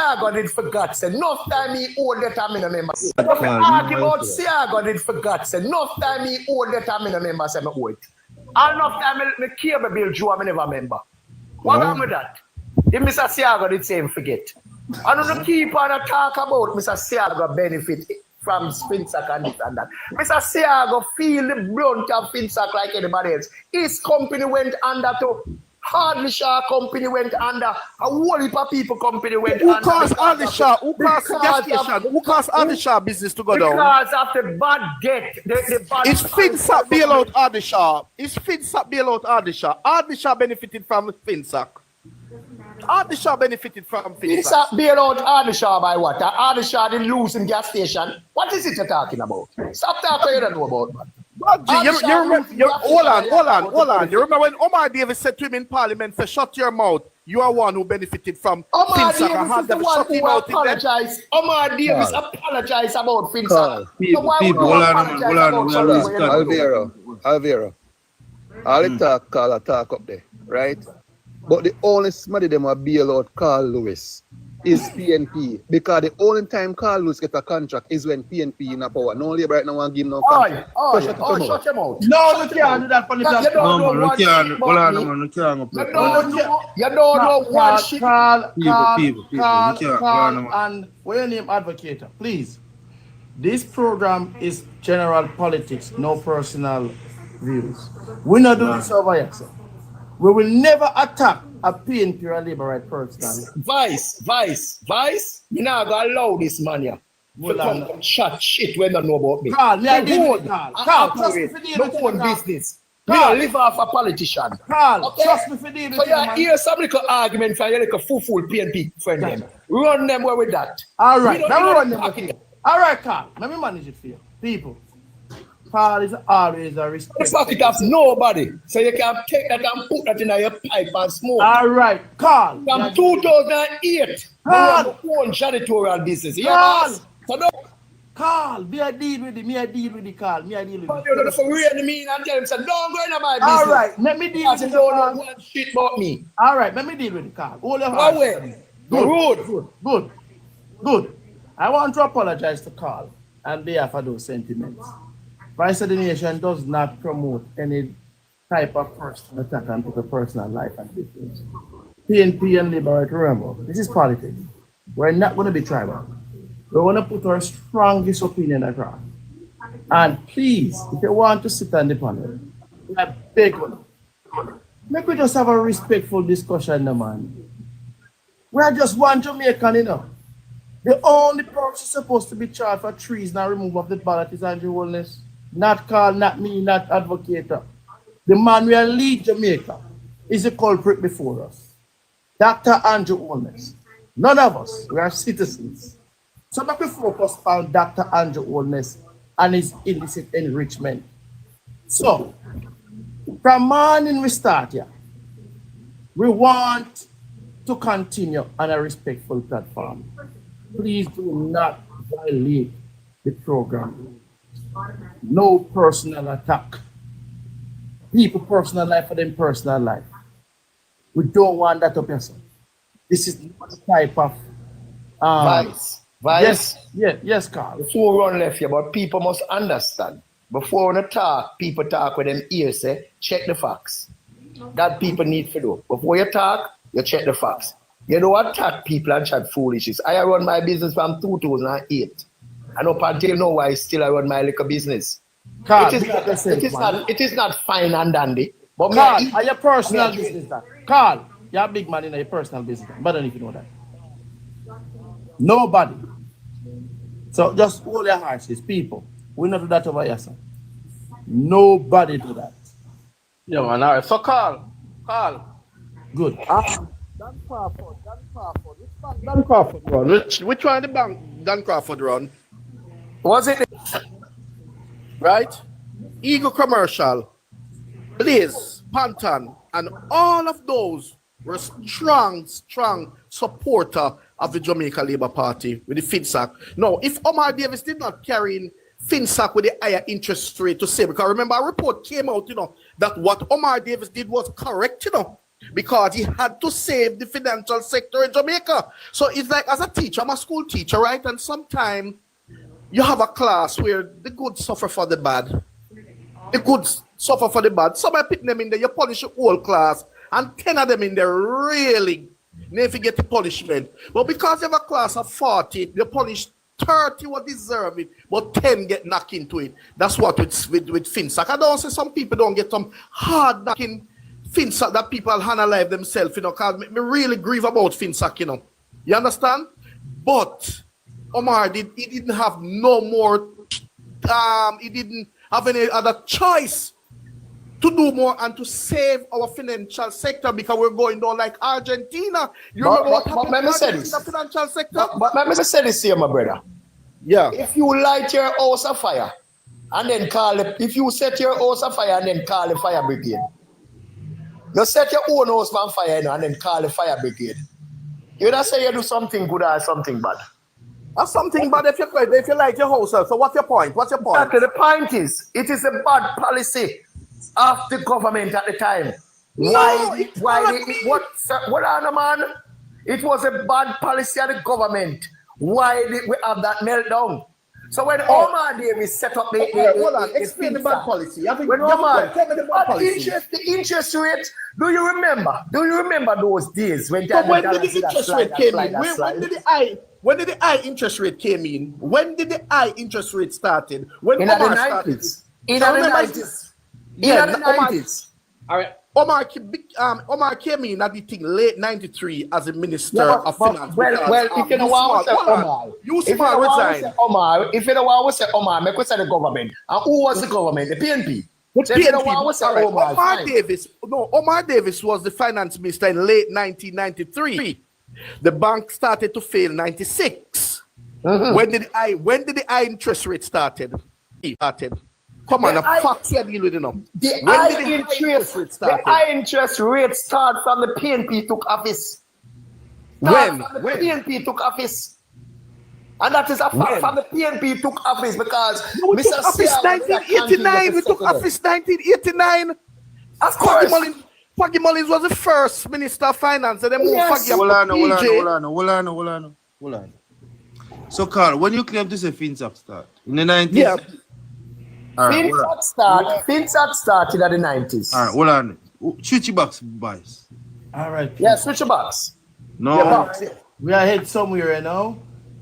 Siago did forget, say, enough time he owed that I remember. Argue about Siago did forget, say, enough time he owed that I remember, say, me owe it. And enough time me cable bill due, I never remember. What happened with that? If Mr. Siago did say him forget. I don't keep on talk about Mr. Siago benefit from Finsack and this and that. Mr. Siago feel the brunt of Finsack like anybody else. His company went under to Hardly Shaw company went under. A whole heap of people company went under. Who caused Hardly Shaw? Who caused Hardly Shaw business to go down? Because of the bad debt. The bad Is Finsack bailout Hardly Shaw? Is Finsack bailout Hardly Shaw? Hardly Shaw benefited from Finsack. Hardly Shaw benefited from Finsack. Finsack bailout Hardly Shaw by what? Hardly Shaw didn't lose in gas station. What is it you're talking about? Stop talking you don't know about, man. Hold on. You remember when Omar Davis said to him in Parliament, say, shut your mouth. You are one who benefited from Omar Finsack. Davis is the one who apologized. Omar Davis apologized about Finsack. Alvaro. All the talk up there, right? But the only somebody them will bail out Carl Lewis is PNP. Because the only time Carl Lewis get a contract is when PNP in a power. No labor right now want to give him no contract. Shut him out. No, you can't do that for the platform. You don't know one shit. Carl, and what's your name, advocate? Please. This program is general politics, no personal views. We're not doing this over here, sir. We will never attack a PNP or a Labour right personally. Vice, you not gonna allow this man here to come and chat shit when they know about me. Carl, trust me for dealing with own business. We don't live off a politician. Carl, okay? Trust me for dealing with so you hear some little argument from your little fool PNP friend them. Run them away with that. All right, now run them with all right, Carl, let me manage it for you. People. Carl is always a respect. The pocket of nobody. So you can take that and put that in your pipe and smoke. All right, Carl. From 2008, Carl. You own janitorial business. Carl. So no. Carl, me I deal with it, Carl. Me I deal with it. You for real me and tell him, say, don't go into my business. All right, let me deal with it. You don't know one shit about me. All right, let me deal with it, Carl. Hold your heart. Good. I want to apologize to Carl on behalf of those sentiments. Vice of the Nation does not promote any type of personal attack on people's personal life and business. PNP and Labour, remember, this is politics. We're not going to be tribal. We want to put our strongest opinion across. And please, if you want to sit on the panel, I beg you, make we just have a respectful discussion, man. We are just one Jamaican, you know. The only person supposed to be charged for treason and removal of the ballot is Andrew Holness. Not Carl, not me, not advocate. The man who lead Jamaica is a culprit before us. Dr. Andrew Holness. None of us, we are citizens. So let me focus on Dr. Andrew Holness and his illicit enrichment. So, from morning we start here. We want to continue on a respectful platform. Please do not violate the program. No personal attack. People personal life for them personal life. We don't want that up here, sir. This is not the type of Vice. Yes, Carl. Before we run left here, but people must understand. Before we talk, people talk with them ears, say, check the facts. That people need to do. Before you talk, you check the facts. You don't attack people and chat foolishness. I run my business from 2008. And up until now, I still run my little business. Carl, it is not fine and dandy. But Carl, are your personal business that? Carl, you're a big man in your personal business. But I don't know if you know that. Nobody. So just hold your hearts, these people. We not do that over here, sir. Nobody do that. Yeah, man. All right. So Carl. Good. Dan Crawford run. Which one the bank Dan Crawford run? Was it? Right? Eagle Commercial, Blaze, Panton, and all of those were strong supporter of the Jamaica Labour Party with the Finsack. Now, if Omar Davis did not carry in Finsack with the higher interest rate to say, because remember a report came out, that what Omar Davis did was correct, because he had to save the financial sector in Jamaica. So it's like, as a teacher, I'm a school teacher, right? And sometimes you have a class where the good suffer for the bad. The good suffer for the bad. Somebody put them in there, you punish the whole class, and 10 of them in there really never get the punishment. But because you have a class of 40, you punish 30 will deserve it, but 10 get knocked into it. That's what with FinSac. I don't say some people don't get some hard knocking FinSac that people analyze themselves, you know, because me really grieve about FinSac, you know. You understand? But Omar didn't have no more, he didn't have any other choice to do more and to save our financial sector, because we're going down like Argentina. You remember what happened in the financial sector? But let me say this here, my brother. Yeah. If you light your house afire and then if you set your house afire and then call the fire brigade, you set your own house on fire, you know, and then call the fire brigade. You don't say you do something good or something bad. That's something bad if you light your house up. So what's your point? What's your point? Exactly. The point is, it is a bad policy of the government at the time. What on, man? It was a bad policy of the government. Why did we have that meltdown? So when Omar Davis set up explain the bad policy. When Omar, the interest rate, do you remember those days when so when did the interest rate came in? When did the high interest rate came in? When did the high interest rate started? When in the 90s. In the 90s. Yeah, in the 90s. All right. Omar came in at the thing late 93 as a minister of finance. Well, if you know what I say Omar, you small resign. Omar, if you know what I say Omar, make us say the government. And who was the government? The PNP. Omar Davis was the finance minister in late 1993. The bank started to fail in 96. Mm-hmm. When did the high interest rate started? Come on, the facts you deal with enough. The high interest rate started from the PNP took office. When? PNP took office. And that is a fact from the PNP took office because we took office 1989. We took office 1989. Of course. Paggy Mullins was the first minister of finance. And then Hold on. So, Carl, when you claim to say FinSac start? In the 90s? Yeah. FinSac started in the 90s. All right, hold on. Switch box, boys. All right. Yeah, switch box. No. Yeah, we are head somewhere, you know.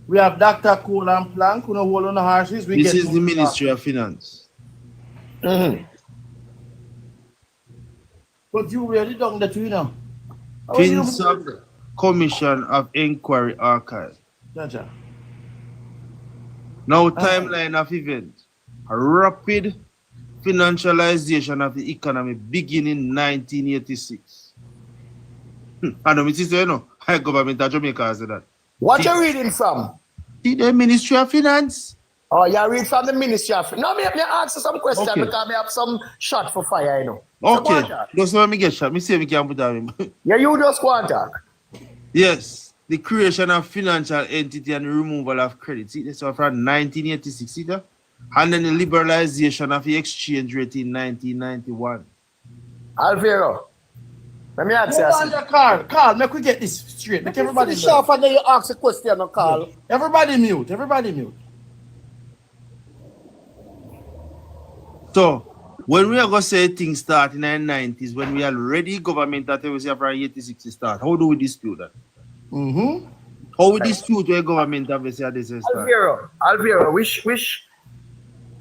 We have Dr. Cole and Plank, who know hold on the horses. This is the Ministry of Finance. Mm-hmm. But you really don't that you know. FinSac Commission of Inquiry Archive. Gotcha. Now, timeline of event. A rapid financialization of the economy beginning in 1986. I know, Mr. You know, high government of Jamaica said that. What you reading from? The Ministry of Finance. Oh, you read from the Ministry of Finance. No, me ask you some question because I have some shot for fire, you know. Okay, just let me get shot. Me see if we can put that in. Yeah, you just go and talk. Yes, the creation of financial entity and the removal of credit. See, this was from 1986, see that? And then the liberalization of the exchange rate in 1991. Alvaro, let me ask you. Carl, make we get this straight. Make everybody mute. And then you ask a question, Carl. Everybody mute. So, when we are going to say things start in the 90s, when we are already government that we say from 86 start, how do we dispute that? Mm-hmm. How we dispute where government that we say this start? Alvaro,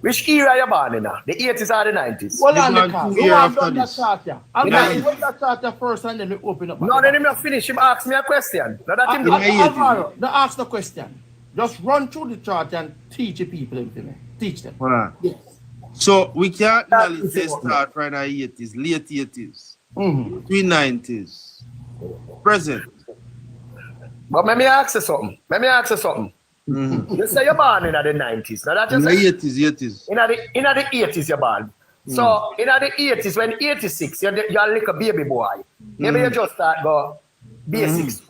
which era are you born in now? The 80s or the 90s? Well, on the car. We want done that chart, yeah. I'll put that chart first and then we open up. No, then him not finish. Him ask me a question. No, that him don't ask the question. Just run through the chart and teach the people everything. Teach them. Hold on. Yes. So we can't really say start from the 80s, late 80s, between 90s, present. But let me ask you something. You say you're born in the 90s. Now that is in the 80s. In the 80s you're born. So in the 80s, when 86, you're like a baby boy. Maybe you just start go basics.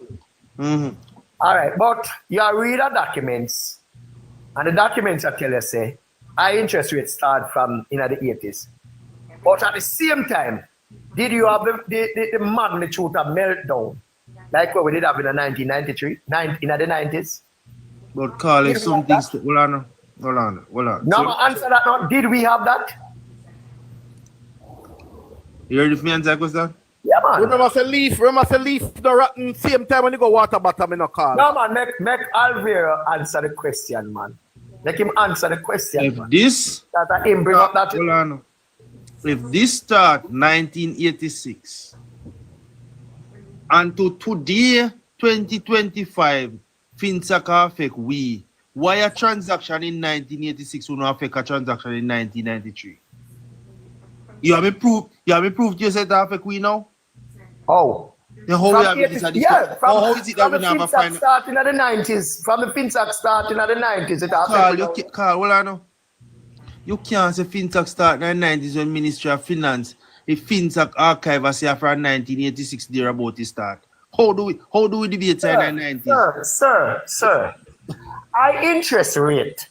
All right, but you read the documents, and the documents I tell you say high interest rates start from in the 80s. But at the same time, did you have the magnitude of meltdown like what we did have in the 1993, in the 90s? But Carl, if some things, hold on. Now answer that now. Did we have that? You heard if me answer that question? Yeah, man. Remember say leaf the rotten same time when you go water bottom in a car. No, man, make Alvaro answer the question, man. Make him answer the question. If man. this, That him bring up that. hold on. If this start 1986 and to today 2025, FinSAC affect we. Why a transaction in 1986 will not affect a transaction in 1993? You have me proof you said that affect we now? Oh. Then how we have this at this how is it that we never find starting at the 90s? From the FinSAC starting at the 90s, it affect Carl, hold on now. You can't say FinSAC start in the 90s when Ministry of Finance. If FinSAC archive say from 1986 there about the start. How do we debate in the 90s? Sir. I interest rate.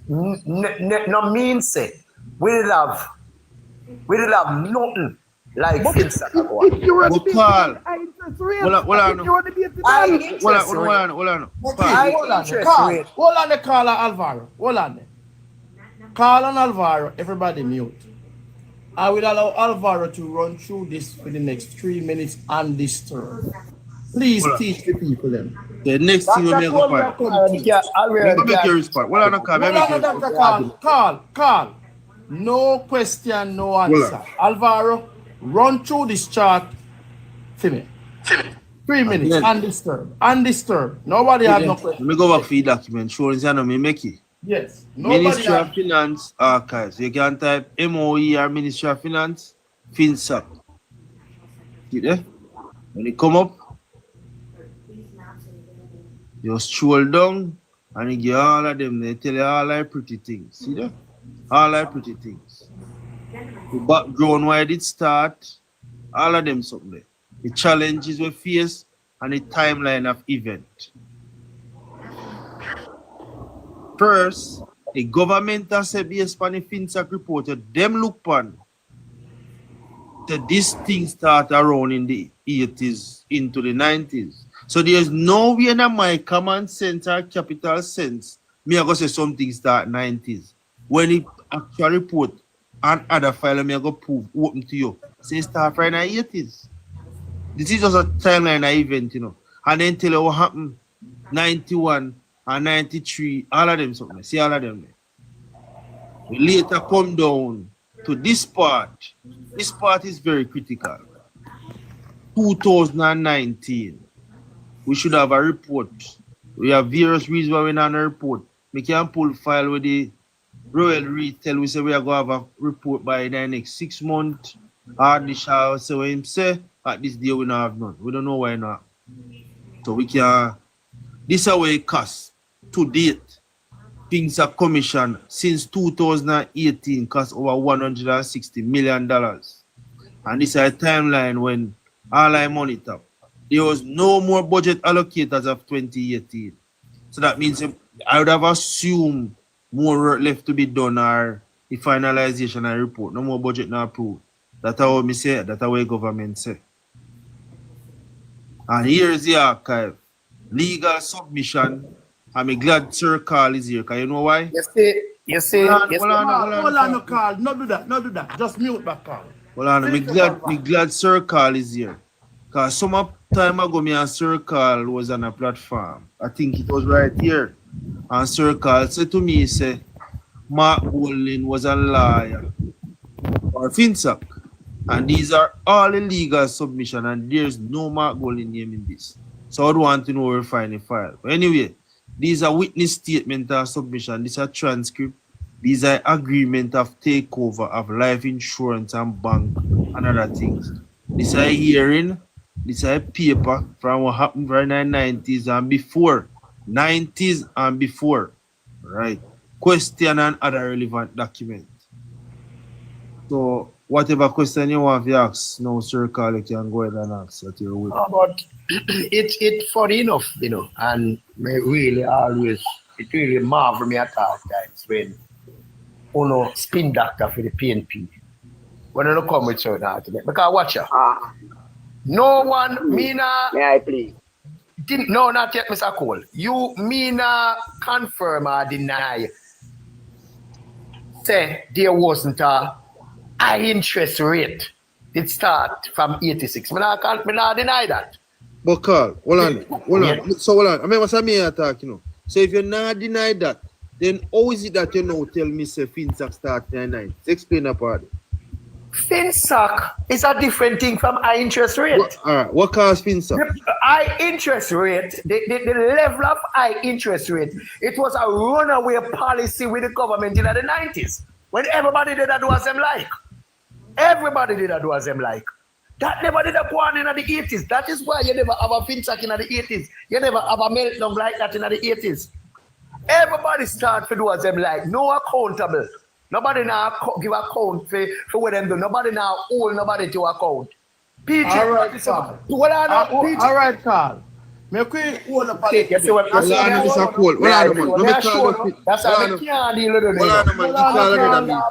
No means say we did have nothing like FinSAC. If you were But Carl, I interest rate. hold Hold on, Carl and Alvaro. Hold on. Carl and Alvaro, everybody mute. I will allow Alvaro to run through this for the next 3 minutes undisturbed. Please teach the people them. the next thing we make up on. Make your response. Hold on, Carl. Carl. No question, no answer. Alvaro, run through this chart for me. 3 minutes, undisturbed. Nobody has no question. Let me go back for the document. Showing me make it. Yes. Ministry of Finance archives. You can type MOE or Ministry of Finance, FinSAC. See there? When it come up, you scroll down and you get all of them. They tell you all like pretty things. See there? All like pretty things. The background why it did start, all of them something there. The challenges we face and the timeline of event. First, the government has said based on the FinSAC reported, them look on that this thing start around in the 80s into the 90s. So there's no way in my common sense or capital sense, me I go say something start 90s. When it actually report and other file, me I go prove open to you. Say start from the 80s. This is just a timeline event, you know. And then tell you what happened 91 and 93, all of them something. See all of them. We later come down to this part. This part is very critical. 2019. We should have a report. We have various reasons why we're not on a report. We can pull file with the Royal Retail. We say we are going to have a report by the next 6 months. Or the shall say what him say. At this day we don't have none. We don't know why not. So we can. This is what it costs. To date, FinSAC commission since 2018 cost over $160 million. And this is a timeline when all I monitor, there was no more budget allocated as of 2018. So that means I would have assumed more work left to be done or the finalization and report. No more budget not approved. That's how me say it. That's how the government say. And here's the archive. Legal submission. I'm glad Sir Carl is here. Because you know why? You see. Hold on, Carl. Not do that. Just mute back, Carl. Hold on. I'm glad Sir Carl is here. Because some time ago, me and Sir Carl was on a platform. I think it was right here. And Sir Carl said to me, he said, Mark Bolin was a lawyer for FinSAC. And these are all illegal submission, and there's no Mark Bolin name in this. So I would want to know where to find the file. But anyway, these are witness statement of submission. These are transcript. These are agreement of takeover of life insurance and bank and other things. These are hearing. These are paper from what happened in the 90s and before. 90s and before. Right. Question and other relevant documents. So whatever question you want to ask, no Sir Carl, you can go ahead and ask at your will. But it's funny enough, you know, and it really marvel me at all times when spin doctor for the PNP when you come with certain argument. Because watch ya. No one, Mina. May I please? No, not yet, Mr. Cole. You, Mina, confirm or deny. Say there wasn't a high interest rate. It start from 86. Me not deny that. But Carl, hold on. So hold on. I mean, what's I mean attack, you know? So if you're not deny that, then how is it that you now tell me say FinSac start 99? Explain that part. FinSac is a different thing from high interest rate. Alright, what caused FinSac? The high interest rate, the level of high interest rate, it was a runaway policy with the government in the 90s. When everybody did that do as them like. Everybody did that do as them like. That never did go on in the 80s. That is why you never have a FinSac in the 80s. You never have a meltdown like that in the 80s. Everybody start to do as them like. No accountable. Nobody now give account for what them do. Nobody now hold nobody to account. PG. All right, Carl. All right, Carl. Make we hold up take you see what Hold on, Mr. Cole. Hold on, man. Let me call the that's how we can't deal with it. Hold on, man.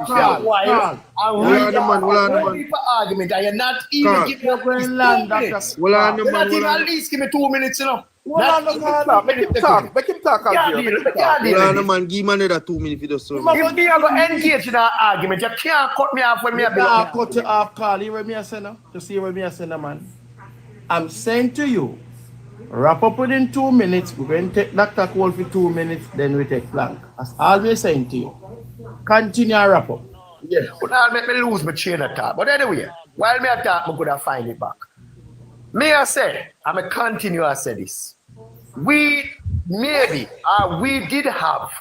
Hold on. People argument and you're not even giving up 2 minutes. Hold on, You're not even man. at least give me 2 minutes, you know. Make him talk. Make him talk. Hold on, man. Give me another 2 minutes if you just so. If me ever engage in an argument, you can't cut me off when me a I'll cut you off, Carl. You hear me a say now? You see what me a say now, man? I'm saying to you, wrap up within 2 minutes. We're going to take Dr. Cole for 2 minutes, then we take blank. That's all we're saying to you. Continue and wrap up. Yeah, but now make me lose my chain of thought. But anyway, while me attack, I'm gonna find it back. Me I say, I'm a continue to say this. We maybe we did have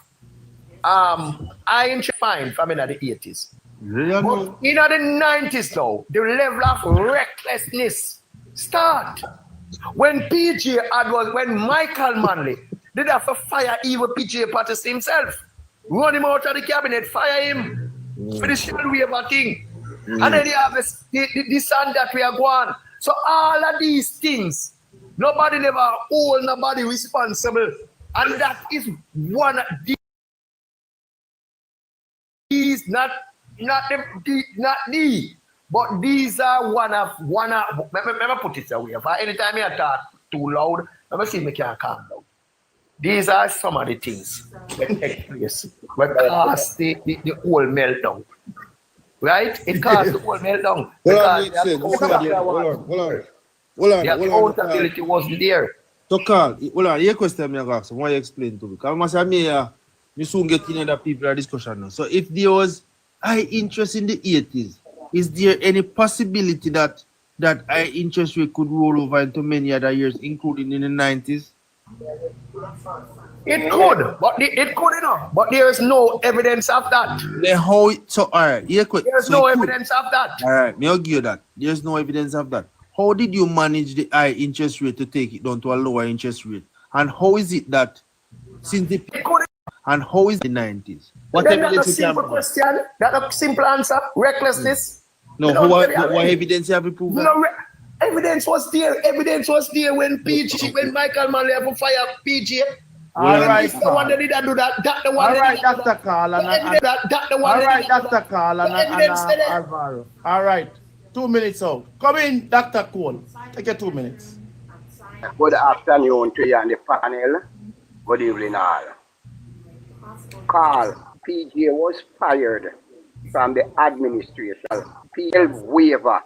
iron fine from in the 80s. But in the 90s now, the level of recklessness start. When PJ when Michael Manley did have to fire even PJ Patterson himself. Run him out of the cabinet, fire him for the shell waiver thing. And then you have this and that we are going. So all of these things, nobody never hold nobody responsible. And that is one of these, not the, but these are one of, let me put it away. If anytime you talk too loud, let me see if I can calm down. These are some of the things that take place, that cause the whole meltdown. Right? It caused the whole meltdown. Hold on. The accountability wasn't there. So Carl, hold on, your question I ask, why you explain to me? Because I me soon get in other people discussion now. So if there was high interest in the 80s, is there any possibility that high interest rate could roll over into many other years, including in the 90s? It could, but it could enough. But there is no evidence of that. Alright, there's no evidence of that. Alright, me argue that. There's no evidence of that. How did you manage the high interest rate to take it down to a lower interest rate? And how is it that since the and how is the 90s? What evidence you have? Question. That's a simple answer. Recklessness. No, what evidence you have to prove that? No, evidence was there. Evidence was there when when Michael Manley have to fire PG. All right, the one that didn't do that. That the one. All right, Dr. Carl. All right, Dr. Carl and Alvaro. All right. 2 minutes out. Come in, Dr. Cole. Take your 2 minutes. Good afternoon to you and the panel. Good evening, all. Carl, PJ was fired from the administration. PL waiver,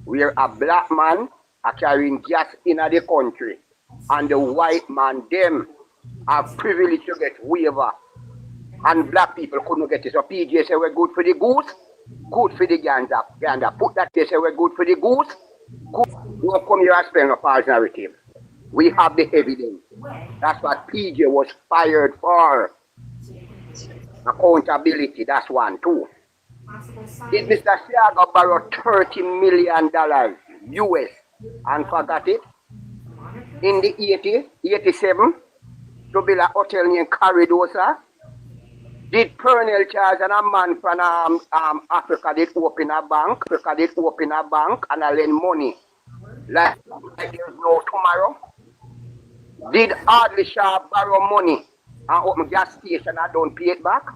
where a black man are carrying gas in the country, and the white man, them, are privileged to get waiver, and black people couldn't get it. So PJ said we're good for the goose, good for the ganja. Put that they say we're good for the goose, good. Don't come here and spell a false narrative. We have the evidence. That's what PJ was fired for. Accountability, that's one too. Did Mr. Siaga borrow $30 million US and forgot it? In the 87, to build a hotel named Corridosa? Did Pernell Charles and a man from Africa did open a bank? And I lend money like there's no tomorrow? Did Audley Shaw borrow money and open gas station and don't pay it back?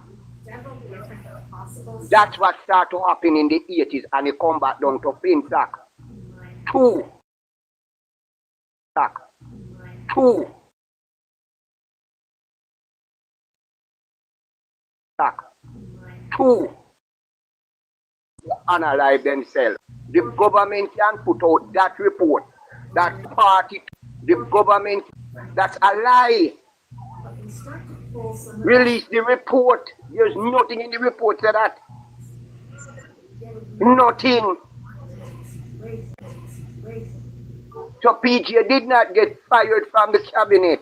That's what started to happen in the 80s and it come back down to FinTech. Two. Analyze themselves. The government can put out that report, that party, the government, that's a lie. Release the report. There's nothing in the report to that. Nothing. So PJ did not get fired from the cabinet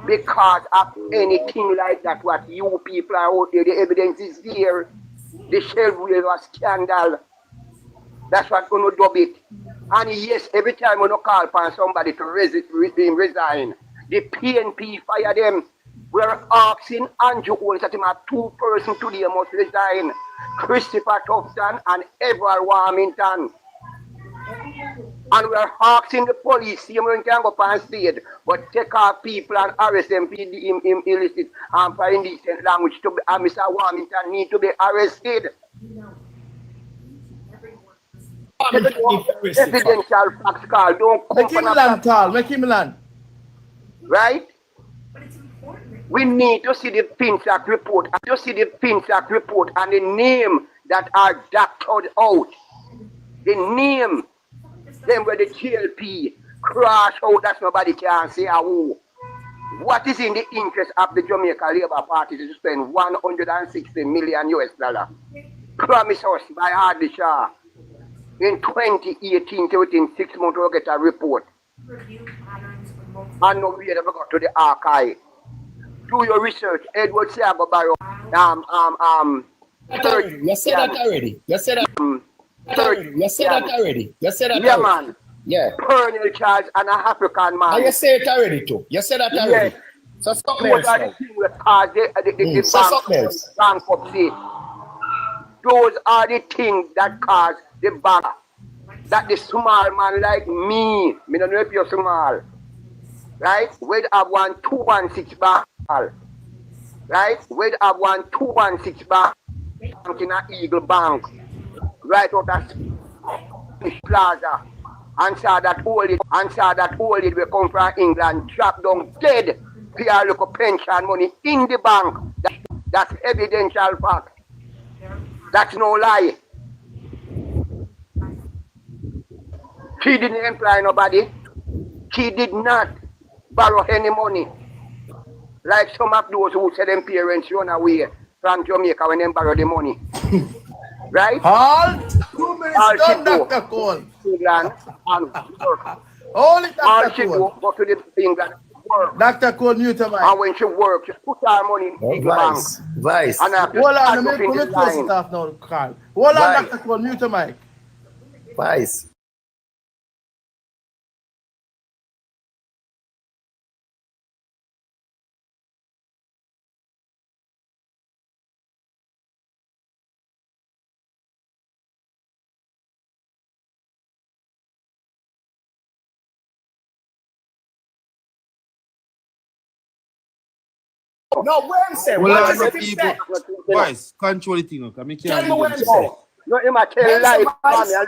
because of anything like that. What you people are out there, the evidence is there. The Jlpnp scandal. That's what going to do it. And yes, every time we call upon somebody to resign, the PNP fire them. We're asking Andrew Owens that him have 2 persons today must resign. Christopher Tufton and Everard Warmington. And we're asking the police, see him when can go on stage, but take our people and arrest them for him illicit and for indecent language to be, and Mr. Warmington need to be arrested. Evidential facts call, don't come Make him land, Carl. Make him land. Right? We need to see the FinTech report. And to see the FinTech report and the name that are doctored out. The name. Then where the Jlpnp crash out, that nobody can say who. What is in the interest of the Jamaica Labour Party to spend 160 million US dollars? Promise us by Hardly Shaw in 2018 to within 6 months we'll get a report. And no we ever got to the archive. Do your research. Edward Siago Barrow. You said that already. You said that. You said that already. You said that yeah, already. man. Yeah. Colonel Charles and an African man. And you say it already too. You said that already. Yes. So something Those else. are the things that cause the bankruptcy. Those are the things that cause the bank. That the small man like me don't know if you're small. Right? We'd have 1216 bank. Right? We'd have 1216 bank in an Eagle Bank. Right out of Plaza. And saw that old it will come from England, drop down dead, pay a local pension money in the bank. That's evidential fact. That's no lie. She didn't employ nobody. She did not borrow any money. Like some of those who said them parents run away from Jamaica when they borrow the money. Right? Halt! 2 minutes done, Dr. Cole. England and work. Only All Dr. she do Cole. go to the England work. Dr. Cole, mute your mic. And when she works, she put her money in the bank. Vice. And after Hold on, start let up me in the close line. it off now, Carl. Hold on, Right. Dr. Cole, mute your mic. Vice. No, when say? Well, What I is know it he people. said? Boys, control the thing. Okay? Tell me when say. No, you might tell When lies, somebody- man.